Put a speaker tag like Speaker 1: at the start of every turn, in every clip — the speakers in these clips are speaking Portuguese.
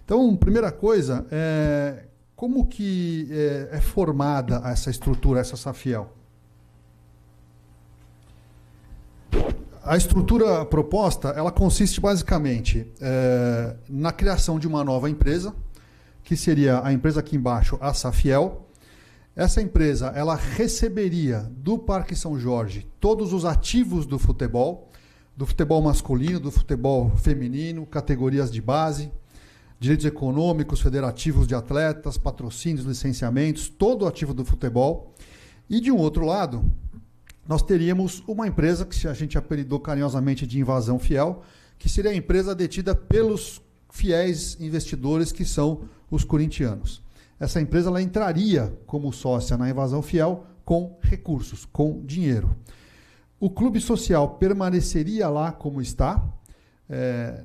Speaker 1: Então, primeira coisa, como que é formada essa estrutura, essa Safiel? A estrutura proposta, ela consiste basicamente na criação de uma nova empresa, que seria a empresa aqui embaixo, a Safiel. Essa empresa, ela receberia do Parque São Jorge todos os ativos do futebol masculino, do futebol feminino, categorias de base, direitos econômicos, federativos de atletas, patrocínios, licenciamentos, todo o ativo do futebol. E de um outro lado, nós teríamos uma empresa que a gente apelidou carinhosamente de Invasão Fiel, que seria a empresa detida pelos fiéis investidores que são os corintianos. Essa empresa ela entraria como sócia na Invasão Fiel com recursos, com dinheiro. O clube social permaneceria lá como está,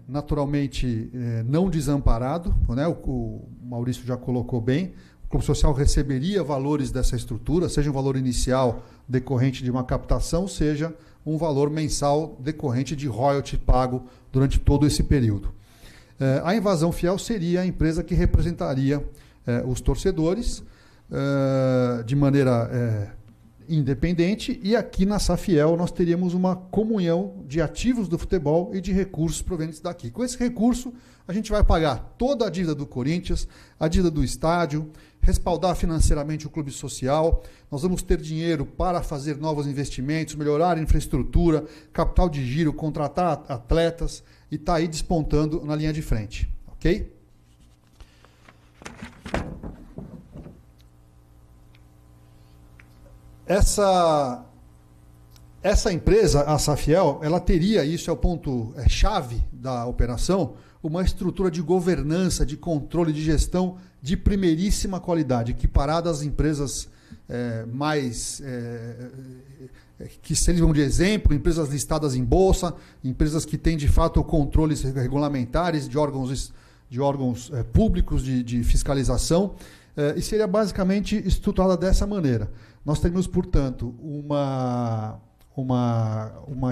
Speaker 1: naturalmente não desamparado, né? O Maurício já colocou bem. O clube social receberia valores dessa estrutura, seja um valor inicial decorrente de uma captação, seja um valor mensal decorrente de royalty pago durante todo esse período. A Invasão Fiel seria a empresa que representaria os torcedores de maneira independente, e aqui na Safiel nós teríamos uma comunhão de ativos do futebol e de recursos provenientes daqui. Com esse recurso, a gente vai pagar toda a dívida do Corinthians, a dívida do estádio, respaldar financeiramente o clube social, nós vamos ter dinheiro para fazer novos investimentos, melhorar a infraestrutura, capital de giro, contratar atletas e está aí despontando na linha de frente. Ok? Essa empresa, a Safiel, ela teria, isso é o ponto chave da operação, uma estrutura de governança, de controle, de gestão de primeiríssima qualidade, equiparada às empresas que servam de exemplo, empresas listadas em bolsa, empresas que têm de fato controles regulamentares de órgãos públicos de fiscalização, e seria basicamente estruturada dessa maneira. Nós temos, portanto, uma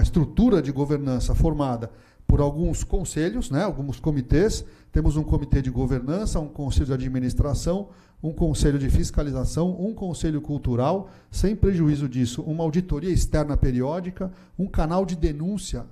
Speaker 1: estrutura de governança formada por alguns conselhos, né, alguns comitês. Temos um comitê de governança, um conselho de administração, um conselho de fiscalização, um conselho cultural, sem prejuízo disso, uma auditoria externa periódica, um canal de denúncia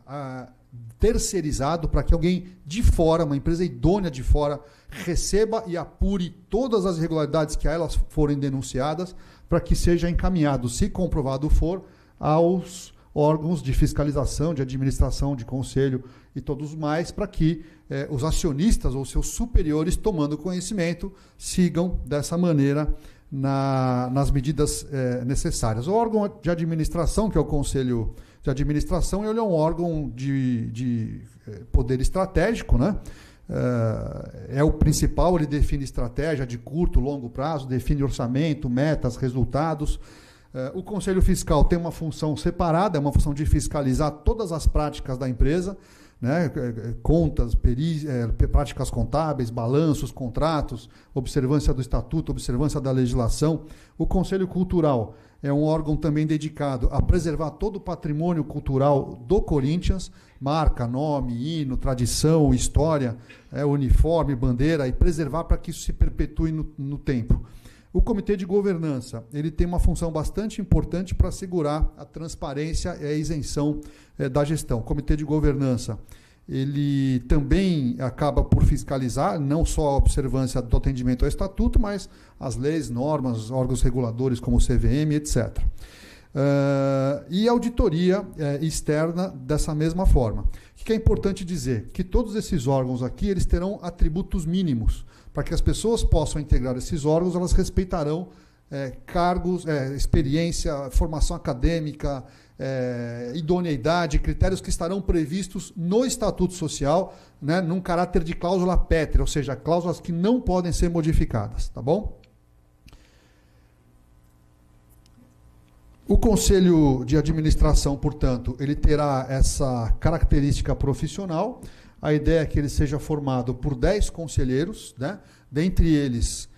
Speaker 1: terceirizado para que alguém de fora, uma empresa idônea de fora, receba e apure todas as irregularidades que a elas forem denunciadas, para que seja encaminhado, se comprovado for, aos órgãos de fiscalização, de administração, de conselho e todos mais, para que os acionistas ou seus superiores, tomando conhecimento, sigam dessa maneira nas medidas necessárias. O órgão de administração, que é o Conselho de Administração, ele é um órgão de poder estratégico, né? É o principal, ele define estratégia de curto, longo prazo, define orçamento, metas, resultados. O Conselho Fiscal tem uma função separada, é uma função de fiscalizar todas as práticas da empresa, né? Contas, práticas contábeis, balanços, contratos, observância do estatuto, observância da legislação. O Conselho Cultural é um órgão também dedicado a preservar todo o patrimônio cultural do Corinthians, marca, nome, hino, tradição, história, uniforme, bandeira, e preservar para que isso se perpetue no tempo. O Comitê de Governança, ele tem uma função bastante importante para assegurar a transparência e a isenção da gestão. O Comitê de Governança, ele também acaba por fiscalizar não só a observância do atendimento ao estatuto, mas as leis, normas, órgãos reguladores como o CVM, etc. E auditoria externa dessa mesma forma. O que é importante dizer? Que todos esses órgãos aqui, eles terão atributos mínimos. Para que as pessoas possam integrar esses órgãos, elas respeitarão cargos, experiência, formação acadêmica, idoneidade, critérios que estarão previstos no Estatuto Social, né, num caráter de cláusula pétrea, ou seja, cláusulas que não podem ser modificadas, tá bom? O Conselho de Administração, portanto, ele terá essa característica profissional. A ideia é que ele seja formado por 10 conselheiros, né? Dentre eles,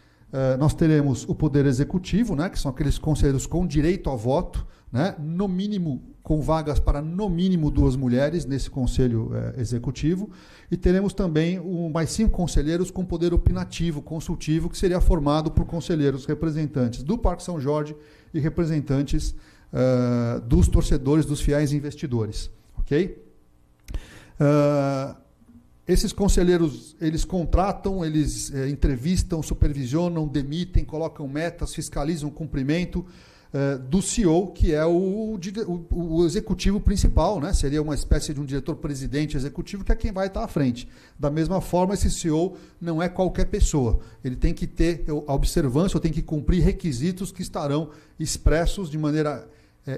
Speaker 1: nós teremos o Poder Executivo, né? Que são aqueles conselheiros com direito a voto, né? No mínimo, com vagas para no mínimo 2 mulheres nesse conselho executivo, e teremos também mais 5 conselheiros com poder opinativo, consultivo, que seria formado por conselheiros representantes do Parque São Jorge e representantes dos torcedores, dos fiéis investidores. Ok? Esses conselheiros, eles contratam, eles entrevistam, supervisionam, demitem, colocam metas, fiscalizam o cumprimento do CEO, que é o executivo principal, né? Seria uma espécie de um diretor-presidente executivo, que é quem vai estar à frente. Da mesma forma, esse CEO não é qualquer pessoa. Ele tem que ter a observância, ou tem que cumprir requisitos que estarão expressos de maneira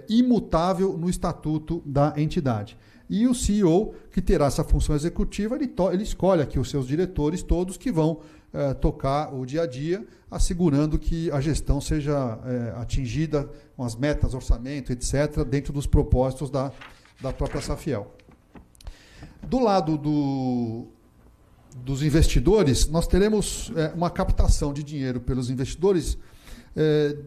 Speaker 1: imutável no estatuto da entidade. E o CEO, que terá essa função executiva, ele escolhe aqui os seus diretores todos que vão tocar o dia a dia, assegurando que a gestão seja atingida com as metas, orçamento, etc., dentro dos propósitos da própria Safiel. Do lado dos investidores, nós teremos uma captação de dinheiro pelos investidores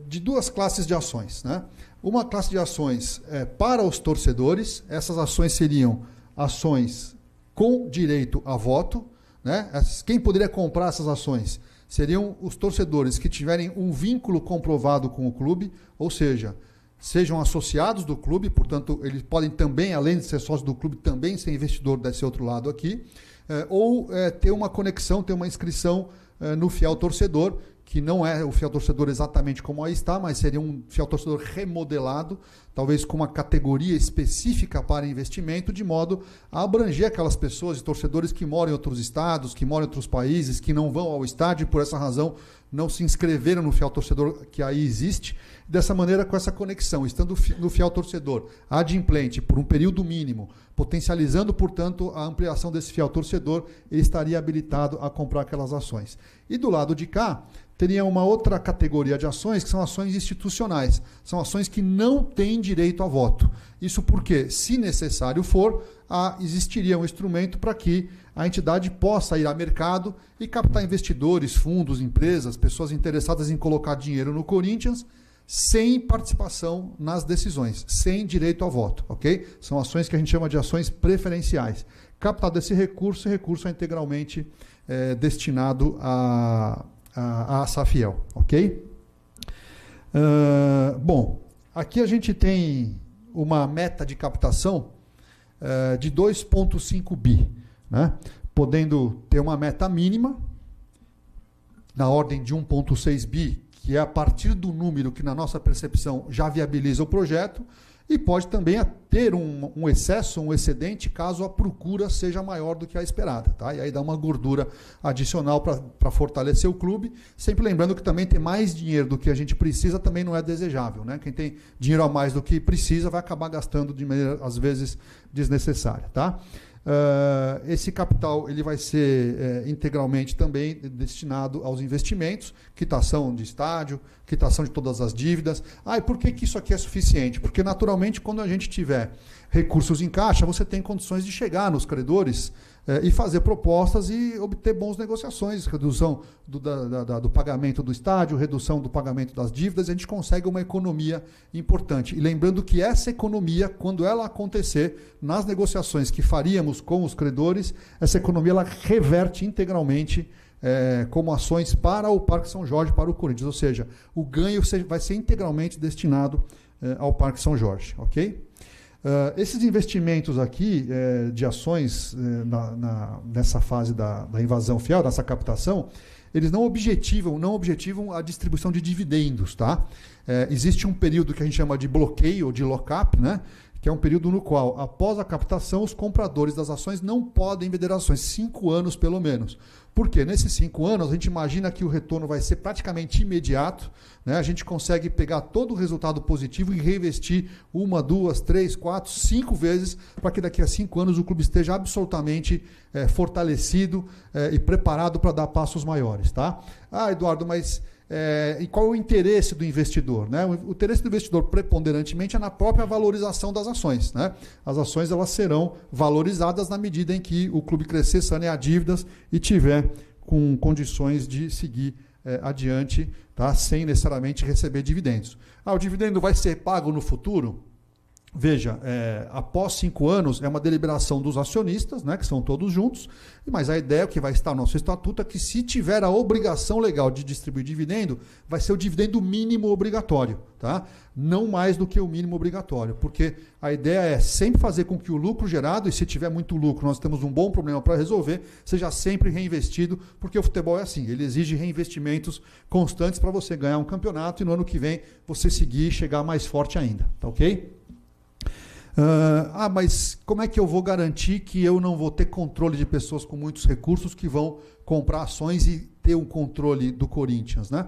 Speaker 1: de 2 classes de ações, né? Uma classe de ações para os torcedores. Essas ações seriam ações com direito a voto, né? Quem poderia comprar essas ações? Seriam os torcedores que tiverem um vínculo comprovado com o clube, ou seja, sejam associados do clube, portanto, eles podem também, além de ser sócios do clube, também ser investidor desse outro lado aqui, ou ter uma conexão, ter uma inscrição no fiel torcedor, que não é o fiel torcedor exatamente como aí está, mas seria um fiel torcedor remodelado, talvez com uma categoria específica para investimento, de modo a abranger aquelas pessoas e torcedores que moram em outros estados, que moram em outros países, que não vão ao estádio e, por essa razão, não se inscreveram no fiel torcedor que aí existe. Dessa maneira, com essa conexão, estando no fiel torcedor adimplente por um período mínimo, potencializando, portanto, a ampliação desse fiel torcedor, ele estaria habilitado a comprar aquelas ações. E do lado de cá, teria uma outra categoria de ações, que são ações institucionais. São ações que não têm direito a voto. Isso porque, se necessário for, existiria um instrumento para que a entidade possa ir ao mercado e captar investidores, fundos, empresas, pessoas interessadas em colocar dinheiro no Corinthians, sem participação nas decisões, sem direito a voto, ok? São ações que a gente chama de ações preferenciais. Captado esse recurso é integralmente destinado a Safiel, ok? Bom, aqui a gente tem uma meta de captação de 2,5 bi, né? Podendo ter uma meta mínima na ordem de 1,6 bi, que é a partir do número que, na nossa percepção, já viabiliza o projeto, e pode também ter um excesso, um excedente, caso a procura seja maior do que a esperada. Tá? E aí dá uma gordura adicional para fortalecer o clube, sempre lembrando que também ter mais dinheiro do que a gente precisa também não é desejável. Né? Quem tem dinheiro a mais do que precisa vai acabar gastando de maneira, às vezes, desnecessária. Tá? Esse capital ele vai ser integralmente também destinado aos investimentos, quitação de estádio, quitação de todas as dívidas. E por que isso aqui é suficiente? Porque, naturalmente, quando a gente tiver recursos em caixa, você tem condições de chegar nos credores e fazer propostas e obter boas negociações, redução do pagamento do estádio, redução do pagamento das dívidas, a gente consegue uma economia importante. E lembrando que essa economia, quando ela acontecer, nas negociações que faríamos com os credores, essa economia ela reverte integralmente como ações para o Parque São Jorge, para o Corinthians, ou seja, o ganho vai ser integralmente destinado ao Parque São Jorge, ok? Esses investimentos aqui de ações nessa fase da invasão fiel, dessa captação, eles não objetivam a distribuição de dividendos. Tá? Existe um período que a gente chama de bloqueio ou de lock-up, né? Que é um período no qual, após a captação, os compradores das ações não podem vender ações, 5 anos pelo menos. Por quê? Nesses 5 anos, a gente imagina que o retorno vai ser praticamente imediato, né? A gente consegue pegar todo o resultado positivo e reinvestir 1, 2, 3, 4, 5 vezes, para que daqui a 5 anos o clube esteja absolutamente fortalecido e preparado para dar passos maiores. Tá? Eduardo, mas... e qual é o interesse do investidor? Né? O interesse do investidor, preponderantemente, é na própria valorização das ações. Né? As ações elas serão valorizadas na medida em que o clube crescer, sanear dívidas e tiver com condições de seguir adiante, tá? Sem necessariamente receber dividendos. O dividendo vai ser pago no futuro? Veja, após 5 anos é uma deliberação dos acionistas, né, que são todos juntos, mas a ideia que vai estar no nosso estatuto é que se tiver a obrigação legal de distribuir dividendo, vai ser o dividendo mínimo obrigatório, tá? Não mais do que o mínimo obrigatório, porque a ideia é sempre fazer com que o lucro gerado, e se tiver muito lucro, nós temos um bom problema para resolver, seja sempre reinvestido, porque o futebol é assim, ele exige reinvestimentos constantes para você ganhar um campeonato e no ano que vem você seguir e chegar mais forte ainda, tá ok? Mas como é que eu vou garantir que eu não vou ter controle de pessoas com muitos recursos que vão comprar ações e ter um controle do Corinthians, né?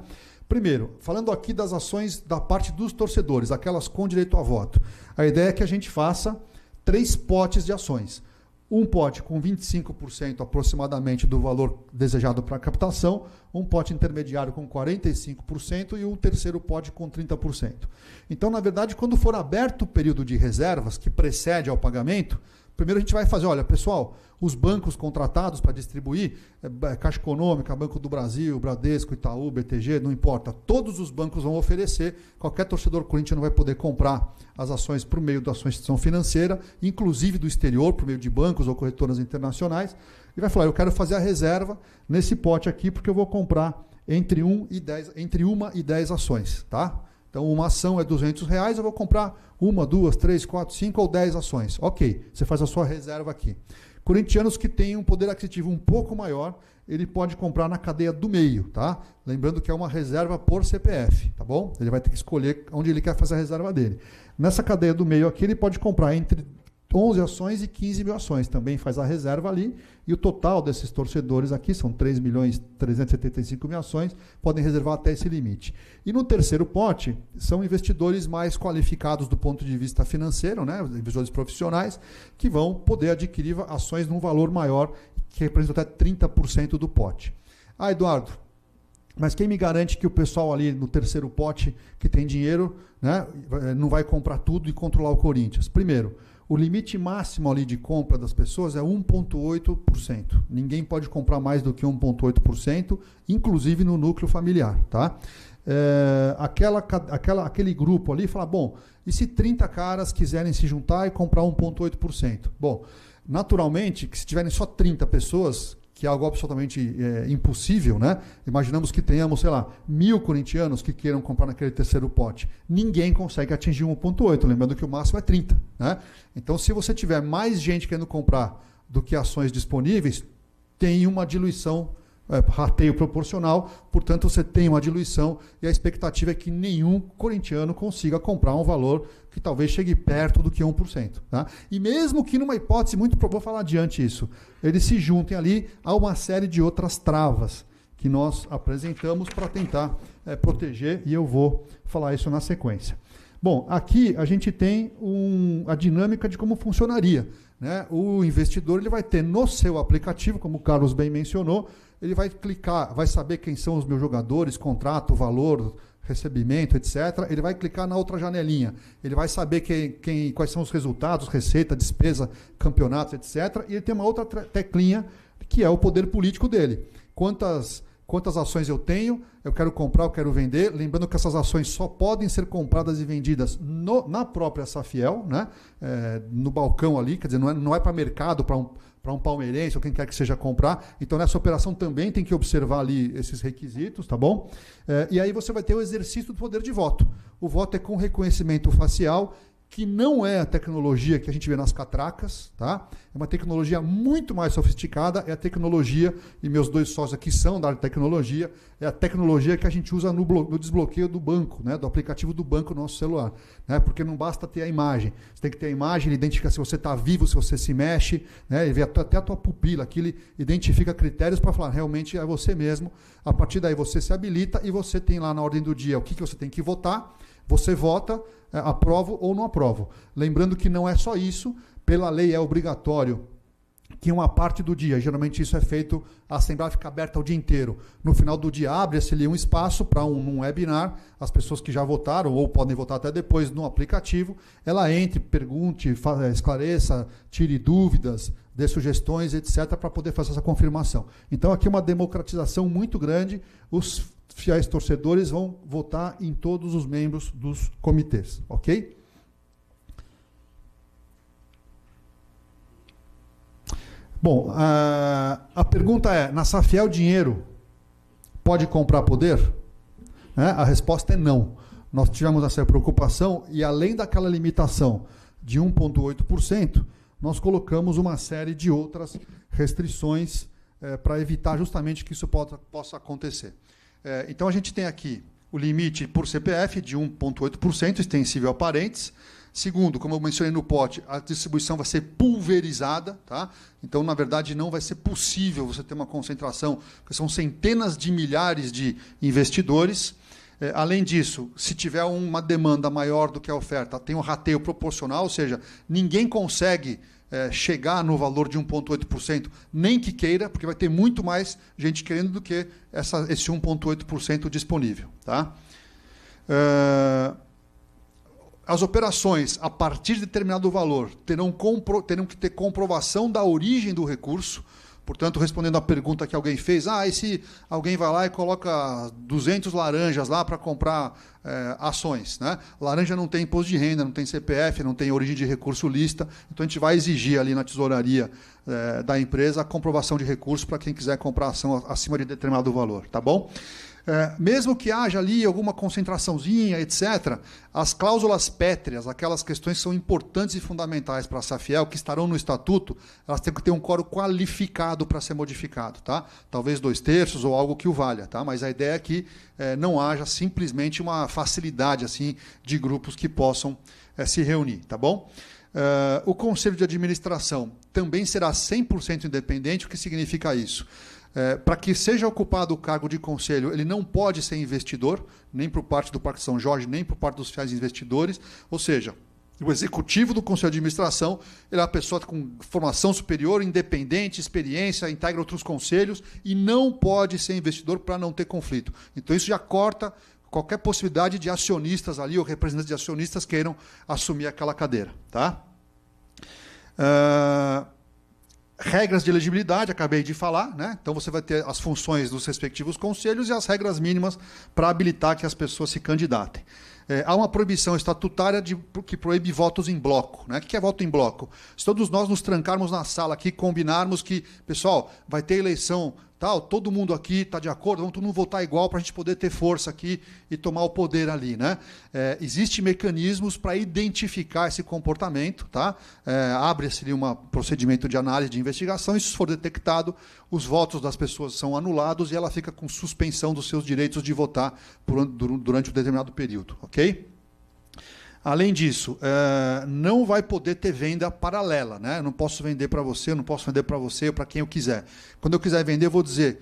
Speaker 1: Primeiro, falando aqui das ações da parte dos torcedores, aquelas com direito a voto. A ideia é que a gente faça 3 potes de ações. Um pote com 25% aproximadamente do valor desejado para a captação, um pote intermediário com 45% e um terceiro pote com 30%. Então, na verdade, quando for aberto o período de reservas, que precede ao pagamento, primeiro a gente vai fazer, olha, pessoal, os bancos contratados para distribuir, Caixa Econômica, Banco do Brasil, Bradesco, Itaú, BTG, não importa, todos os bancos vão oferecer, qualquer torcedor corintiano vai poder comprar as ações por meio da sua instituição financeira, inclusive do exterior, por meio de bancos ou corretoras internacionais, e vai falar, eu quero fazer a reserva nesse pote aqui, porque eu vou comprar entre 1 e 10 ações, tá? Então, uma ação é R$200, eu vou comprar 1, 2, 3, 4, 5 ou 10 ações. Ok, você faz a sua reserva aqui. Corintianos que têm um poder aquisitivo um pouco maior, ele pode comprar na cadeia do meio, tá? Lembrando que é uma reserva por CPF, tá bom? Ele vai ter que escolher onde ele quer fazer a reserva dele. Nessa cadeia do meio aqui, ele pode comprar entre 11 ações e 15 mil ações. Também faz a reserva ali. E o total desses torcedores aqui, são 3.375.000 ações, podem reservar até esse limite. E no terceiro pote, são investidores mais qualificados do ponto de vista financeiro, né, investidores profissionais, que vão poder adquirir ações num valor maior, que representa até 30% do pote. Eduardo, mas quem me garante que o pessoal ali no terceiro pote, que tem dinheiro, né, não vai comprar tudo e controlar o Corinthians? Primeiro, o limite máximo ali de compra das pessoas é 1,8%. Ninguém pode comprar mais do que 1,8%, inclusive no núcleo familiar, tá? Aquele grupo ali fala, bom, e se 30 caras quiserem se juntar e comprar 1,8%? Bom, naturalmente, que se tiverem só 30 pessoas, que é algo absolutamente impossível, né? Imaginamos que tenhamos, sei lá, 1.000 corintianos que queiram comprar naquele terceiro pote. Ninguém consegue atingir 1,8, lembrando que o máximo é 30, né? Então, se você tiver mais gente querendo comprar do que ações disponíveis, tem uma diluição, rateio proporcional, portanto, você tem uma diluição e a expectativa é que nenhum corintiano consiga comprar um valor que talvez chegue perto do que 1%. Tá? E mesmo que numa hipótese muito, vou falar adiante isso, eles se juntem ali a uma série de outras travas que nós apresentamos para tentar proteger, e eu vou falar isso na sequência. Bom, aqui a gente tem a dinâmica de como funcionaria, né? O investidor ele vai ter no seu aplicativo, como o Carlos bem mencionou, ele vai clicar, vai saber quem são os meus jogadores, contrato, valor, recebimento, etc. Ele vai clicar na outra janelinha. Ele vai saber quais são os resultados, receita, despesa, campeonatos, etc. E ele tem uma outra teclinha, que é o poder político dele. Quantas ações eu tenho, eu quero comprar, eu quero vender. Lembrando que essas ações só podem ser compradas e vendidas na própria Safiel, né? No balcão ali, quer dizer, não é para mercado, para um palmeirense ou quem quer que seja comprar. Então, nessa operação também tem que observar ali esses requisitos, tá bom? E aí você vai ter o exercício do poder de voto. O voto é com reconhecimento facial, que não é a tecnologia que a gente vê nas catracas, tá? É uma tecnologia muito mais sofisticada, é a tecnologia, e meus 2 sócios aqui são da área de tecnologia, é a tecnologia que a gente usa no desbloqueio do banco, né? Do aplicativo do banco no nosso celular, né? Porque não basta ter a imagem, você tem que ter a imagem, ele identifica se você está vivo, se você se mexe, né? Ele vê até a tua pupila, aqui ele identifica critérios para falar, realmente é você mesmo, a partir daí você se habilita e você tem lá na ordem do dia o que você tem que votar, você vota, aprovo ou não aprovo. Lembrando que não é só isso, pela lei é obrigatório que uma parte do dia, geralmente isso é feito, a Assembleia fica aberta o dia inteiro. No final do dia, abre-se ali um espaço para um webinar, as pessoas que já votaram, ou podem votar até depois no aplicativo, ela entre, pergunte, esclareça, tire dúvidas, dê sugestões, etc., para poder fazer essa confirmação. Então, aqui é uma democratização muito grande, os fiéis torcedores vão votar em todos os membros dos comitês, ok? Bom, a pergunta é, na Safiel dinheiro pode comprar poder? A resposta é não. Nós tivemos essa preocupação e, além daquela limitação de 1,8%, nós colocamos uma série de outras restrições para evitar justamente que isso possa acontecer. Então, a gente tem aqui o limite por CPF de 1,8%, extensível a parentes. Segundo, como eu mencionei no pote, a distribuição vai ser pulverizada, tá? Então, na verdade, não vai ser possível você ter uma concentração, porque são centenas de milhares de investidores. Além disso, se tiver uma demanda maior do que a oferta, tem um rateio proporcional, ou seja, ninguém consegue chegar no valor de 1,8%, nem que queira, porque vai ter muito mais gente querendo do que esse 1,8% disponível. Tá? As operações, a partir de determinado valor, terão que ter comprovação da origem do recurso. Portanto, respondendo à pergunta que alguém fez, e se alguém vai lá e coloca 200 laranjas lá para comprar ações? Né? Laranja não tem imposto de renda, não tem CPF, não tem origem de recurso lista, então a gente vai exigir ali na tesouraria da empresa a comprovação de recurso para quem quiser comprar ação acima de determinado valor. Tá bom? Mesmo que haja ali alguma concentraçãozinha, etc., as cláusulas pétreas, aquelas questões que são importantes e fundamentais para a Safiel, que estarão no estatuto, elas têm que ter um quórum qualificado para ser modificado. Tá? Talvez 2/3 ou algo que o valha. Tá? Mas a ideia é que não haja simplesmente uma facilidade assim, de grupos que possam se reunir. Tá bom? O Conselho de Administração também será 100% independente. O que significa isso? Para que seja ocupado o cargo de conselho, ele não pode ser investidor, nem por parte do Parque São Jorge, nem por parte dos fiéis investidores. Ou seja, o executivo do Conselho de Administração ele é uma pessoa com formação superior, independente, experiência, integra outros conselhos e não pode ser investidor para não ter conflito. Então, isso já corta qualquer possibilidade de acionistas ali ou representantes de acionistas queiram assumir aquela cadeira. Tá? Regras de elegibilidade, acabei de falar, né? Então você vai ter as funções dos respectivos conselhos e as regras mínimas para habilitar que as pessoas se candidatem. Há uma proibição estatutária que proíbe votos em bloco. Né? O que é voto em bloco? Se todos nós nos trancarmos na sala aqui, combinarmos que, pessoal, vai ter eleição, tal, todo mundo aqui está de acordo, vamos todo mundo votar igual para a gente poder ter força aqui e tomar o poder ali. Né? Existem mecanismos para identificar esse comportamento. Tá? Abre-se um procedimento de análise de investigação e, se for detectado, os votos das pessoas são anulados e ela fica com suspensão dos seus direitos de votar durante um determinado período. Ok? Além disso, não vai poder ter venda paralela. Né? Eu não posso vender para você, eu não posso vender para você ou para quem eu quiser. Quando eu quiser vender, eu vou dizer,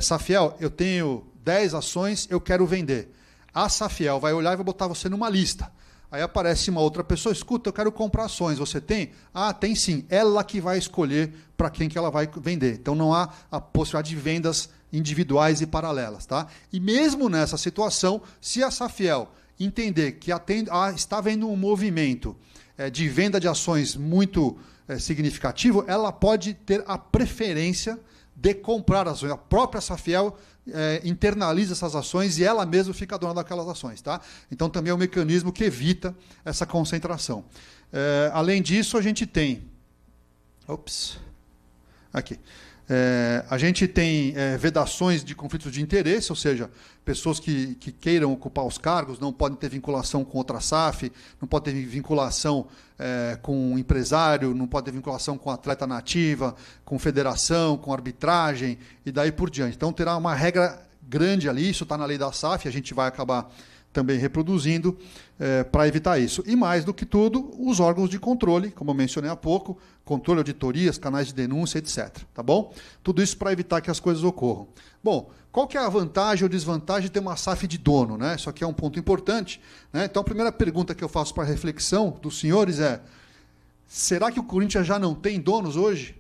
Speaker 1: Safiel, eu tenho 10 ações, eu quero vender. A Safiel vai olhar e vai botar você numa lista. Aí aparece uma outra pessoa, escuta, eu quero comprar ações, você tem? Tem sim. Ela que vai escolher para quem que ela vai vender. Então não há a possibilidade de vendas individuais e paralelas. Tá? E mesmo nessa situação, se a Safiel entender que está havendo um movimento de venda de ações muito significativo, ela pode ter a preferência de comprar ações. A própria Safiel internaliza essas ações e ela mesma fica dona daquelas ações. Tá? Então, também é um mecanismo que evita essa concentração. Além disso, a gente tem... Aqui. A gente tem vedações de conflitos de interesse, ou seja, pessoas que queiram ocupar os cargos não podem ter vinculação com outra SAF, não podem ter vinculação com empresário, não podem ter vinculação com atleta nativa, com federação, com arbitragem e daí por diante. Então, terá uma regra grande ali, isso está na lei da SAF, a gente vai acabar também reproduzindo para evitar isso. E mais do que tudo, os órgãos de controle, como eu mencionei há pouco, controle, auditorias, canais de denúncia, etc. Tá bom? Tudo isso para evitar que as coisas ocorram. Bom, qual que é a vantagem ou desvantagem de ter uma SAF de dono? Né? Isso aqui é um ponto importante. Né? Então, a primeira pergunta que eu faço para a reflexão dos senhores é: será que o Corinthians já não tem donos hoje?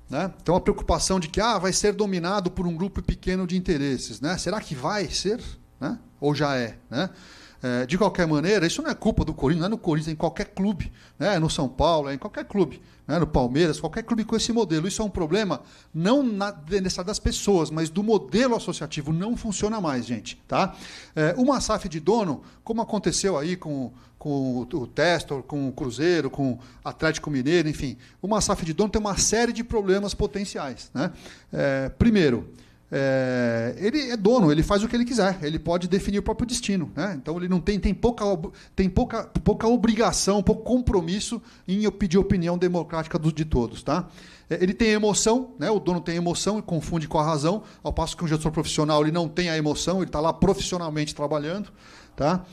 Speaker 1: Né? Então, a preocupação de que vai ser dominado por um grupo pequeno de interesses. Né? Será que vai ser? Né? Ou já é? Né? De qualquer maneira, isso não é culpa do Corinthians, não é no Corinthians, é em qualquer clube, né? No São Paulo, é em qualquer clube, né? No Palmeiras, qualquer clube com esse modelo. Isso é um problema não das pessoas, mas do modelo associativo. Não funciona mais, gente. Tá? Uma SAF de dono, como aconteceu aí com o Testor, com o Cruzeiro, com o Atlético Mineiro, enfim, uma SAF de dono tem uma série de problemas potenciais. Né? Primeiro, ele é dono, ele faz o que ele quiser, ele pode definir o próprio destino, né? Então ele não tem pouca obrigação, pouco compromisso em pedir opinião democrática de todos, tá? Ele tem emoção, né? O dono tem emoção e confunde com a razão, ao passo que um gestor profissional ele não tem a emoção, ele está lá profissionalmente trabalhando, tá?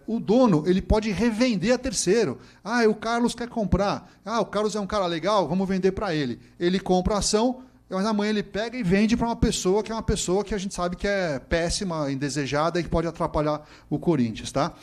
Speaker 1: O dono ele pode revender a terceiro. O Carlos quer comprar, o Carlos é um cara legal, vamos vender para ele. Ele compra a ação, mas amanhã ele pega e vende para uma pessoa que a gente sabe que é péssima, indesejada e que pode atrapalhar o Corinthians. Tá?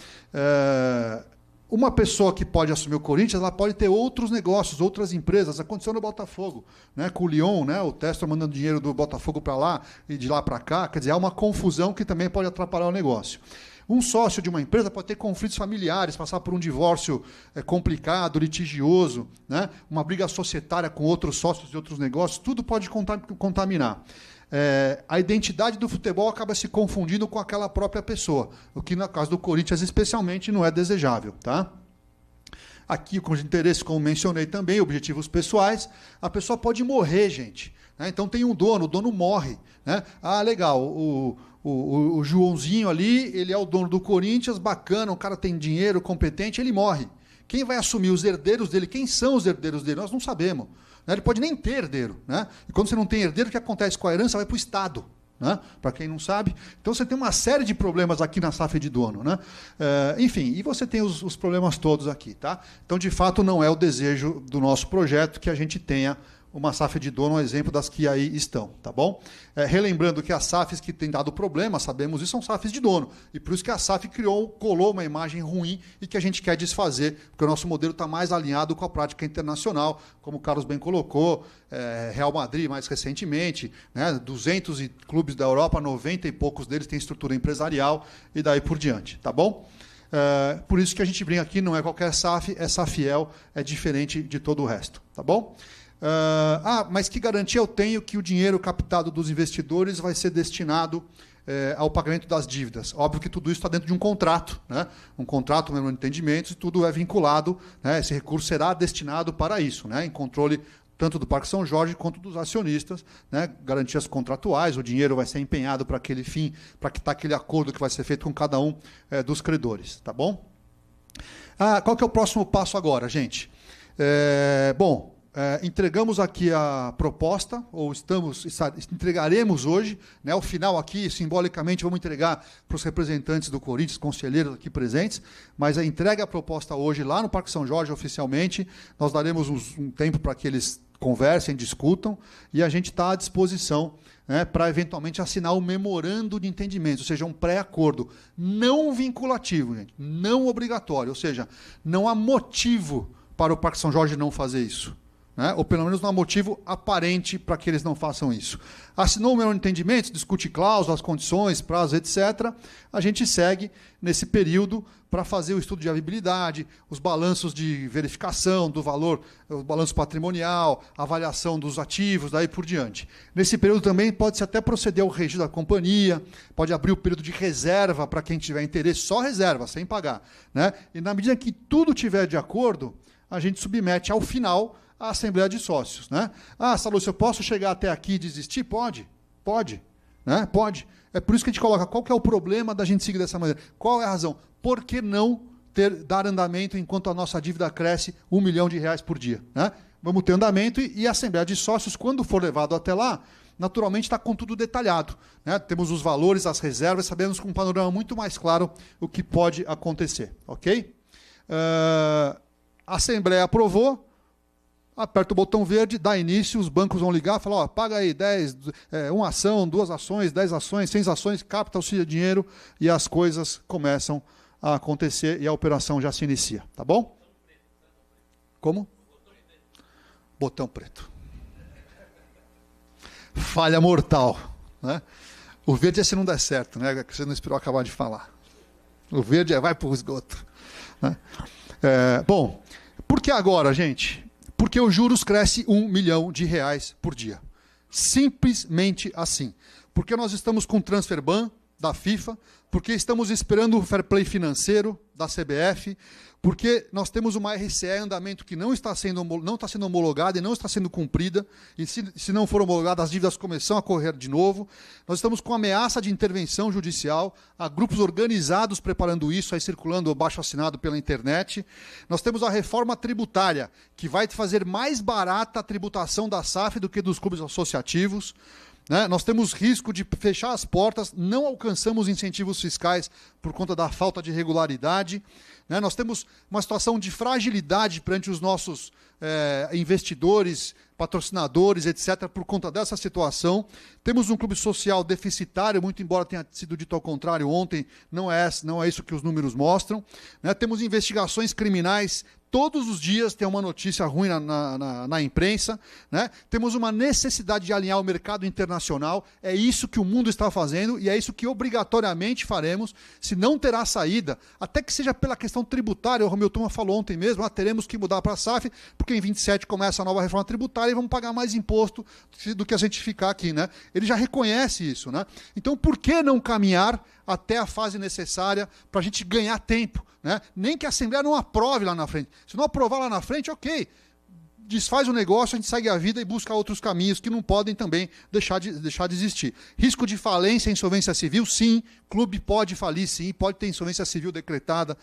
Speaker 1: Uma pessoa que pode assumir o Corinthians, ela pode ter outros negócios, outras empresas. Aconteceu no Botafogo, né? Com o Lyon, né? O Testor mandando dinheiro do Botafogo para lá e de lá para cá. Quer dizer, há uma confusão que também pode atrapalhar o negócio. Um sócio de uma empresa pode ter conflitos familiares, passar por um divórcio complicado, litigioso, né? Uma briga societária com outros sócios de outros negócios, tudo pode contaminar. A identidade do futebol acaba se confundindo com aquela própria pessoa, o que, no caso do Corinthians, especialmente, não é desejável. Tá? Aqui, com interesse, como mencionei também, objetivos pessoais, a pessoa pode morrer, gente. Né? Então, tem um dono, o dono morre. Né? Legal, o Joãozinho ali, ele é o dono do Corinthians, bacana, o cara tem dinheiro, competente, ele morre. Quem vai assumir os herdeiros dele? Quem são os herdeiros dele? Nós não sabemos. Né? Ele pode nem ter herdeiro. Né? E quando você não tem herdeiro, o que acontece com a herança? Vai para o Estado. Né? Para quem não sabe. Então você tem uma série de problemas aqui na SAF de dono. Né? Enfim, e você tem os problemas todos aqui. Tá? Então, de fato, não é o desejo do nosso projeto que a gente tenha uma SAF de dono, um exemplo das que aí estão, tá bom? Relembrando que as SAFs que têm dado problema, sabemos isso, são SAFs de dono. E por isso que a SAF colou uma imagem ruim e que a gente quer desfazer, porque o nosso modelo está mais alinhado com a prática internacional, como o Carlos bem colocou, Real Madrid mais recentemente, né, 200 clubes da Europa, 90 e poucos deles têm estrutura empresarial e daí por diante, tá bom? Por isso que a gente brinca aqui, não é qualquer SAF, é SAFiel, é diferente de todo o resto, tá bom? Mas que garantia eu tenho que o dinheiro captado dos investidores vai ser destinado ao pagamento das dívidas? Óbvio que tudo isso está dentro de um contrato, né? Um contrato, um memorando de entendimento, e tudo é vinculado, né? Esse recurso será destinado para isso, né? Em controle tanto do Parque São Jorge quanto dos acionistas, né? Garantias contratuais, o dinheiro vai ser empenhado para aquele fim, para quitar aquele acordo que vai ser feito com cada um dos credores, tá bom? Qual que é o próximo passo agora, gente? Entregamos aqui a proposta, ou entregaremos hoje, né, ao final aqui, simbolicamente, vamos entregar para os representantes do Corinthians, conselheiros aqui presentes, mas a entrega a proposta hoje lá no Parque São Jorge, oficialmente, nós daremos um tempo para que eles conversem, discutam, e a gente está à disposição, né, para eventualmente assinar um memorando de entendimento, ou seja, um pré-acordo não vinculativo, gente, não obrigatório, ou seja, não há motivo para o Parque São Jorge não fazer isso. Né? Ou pelo menos não há motivo aparente para que eles não façam isso. Assinou o memorando de entendimento, discute cláusulas, condições, prazos, etc. A gente segue nesse período para fazer o estudo de viabilidade, os balanços de verificação do valor, o balanço patrimonial, avaliação dos ativos, daí por diante. Nesse período também pode-se até proceder ao registro da companhia, pode abrir o período de reserva para quem tiver interesse, só reserva, sem pagar. Né? E na medida que tudo tiver de acordo, a gente submete ao final a Assembleia de Sócios. Né? Salúcio, eu posso chegar até aqui e desistir? Pode. Né? Pode. É por isso que a gente coloca qual que é o problema da gente seguir dessa maneira. Qual é a razão? Por que não dar andamento enquanto a nossa dívida cresce R$1 milhão por dia? Né? Vamos ter andamento e a Assembleia de Sócios, quando for levado até lá, naturalmente está com tudo detalhado. Né? Temos os valores, as reservas, sabemos com um panorama muito mais claro o que pode acontecer. Ok? A Assembleia aprovou, aperta o botão verde, dá início, os bancos vão ligar, falar, paga aí 10, uma ação, 2 ações, 10 ações, 100 ações, capta o dinheiro e as coisas começam a acontecer e a operação já se inicia. Tá bom? Como? Botão preto. Falha mortal. Né? O verde é se não der certo, né? Que você não esperou acabar de falar. O verde vai para o esgoto. Né? Bom, por que agora, gente? Porque os juros crescem R$1 milhão por dia. Simplesmente assim. Porque nós estamos com o transfer ban da FIFA, porque estamos esperando o fair play financeiro da CBF, porque nós temos uma RCE em andamento que não está sendo homologada e não está sendo cumprida, e se não for homologada, as dívidas começam a correr de novo. Nós estamos com ameaça de intervenção judicial, há grupos organizados preparando isso, aí circulando abaixo-assinado pela internet. Nós temos a reforma tributária, que vai fazer mais barata a tributação da SAF do que dos clubes associativos. Né? Nós temos risco de fechar as portas, não alcançamos incentivos fiscais por conta da falta de regularidade. Né? Nós temos uma situação de fragilidade perante os nossos investidores, patrocinadores, etc., por conta dessa situação. Temos um clube social deficitário, muito embora tenha sido dito ao contrário ontem, não é isso que os números mostram. Né? Temos investigações criminais. Todos os dias tem uma notícia ruim na imprensa. Né? Temos uma necessidade de alinhar o mercado internacional. É isso que o mundo está fazendo e é isso que obrigatoriamente faremos. Se não terá saída, até que seja pela questão tributária, o Romeu Tuma falou ontem mesmo, teremos que mudar para a SAF, porque em 27 começa a nova reforma tributária e vamos pagar mais imposto do que a gente ficar aqui. Né? Ele já reconhece isso. Né? Então, por que não caminhar até a fase necessária para a gente ganhar tempo? Né? Nem que a Assembleia não aprove lá na frente. Se não aprovar lá na frente, ok. Desfaz o negócio, a gente segue a vida e busca outros caminhos que não podem também deixar de existir. Risco de falência, insolvência civil, sim. Clube pode falir, sim. Pode ter insolvência civil decretada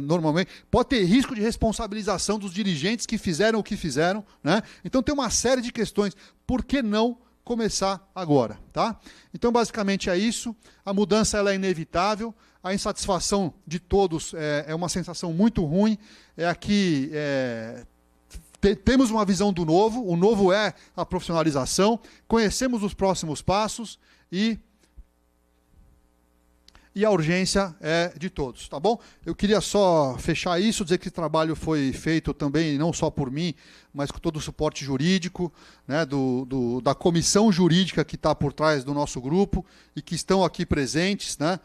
Speaker 1: normalmente. Pode ter risco de responsabilização dos dirigentes que fizeram o que fizeram. Né? Então tem uma série de questões. Por que não começar agora? Tá? Então, basicamente, é isso. A mudança ela é inevitável. A insatisfação de todos é uma sensação muito ruim. Temos uma visão do novo. O novo é a profissionalização. Conhecemos os próximos passos e a urgência é de todos, tá bom? Eu queria só fechar isso, dizer que o trabalho foi feito também, não só por mim, mas com todo o suporte jurídico, né, da comissão jurídica que está por trás do nosso grupo e que estão aqui presentes, né?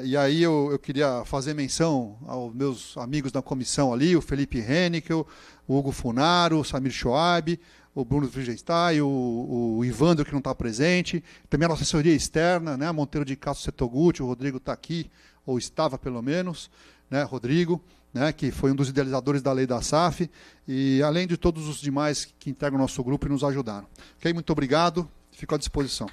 Speaker 1: E aí eu queria fazer menção aos meus amigos da comissão ali, o Felipe Hennickel, o Hugo Funaro, o Samir Shoaib, o Bruno Frigenstein, o Ivandro, que não está presente, também a nossa assessoria externa, né, Monteiro de Castro Setoguchi, o Rodrigo está aqui, ou estava pelo menos, né, Rodrigo, né, que foi um dos idealizadores da lei da SAF, e além de todos os demais que integram o nosso grupo e nos ajudaram. Ok? Muito obrigado, fico à disposição.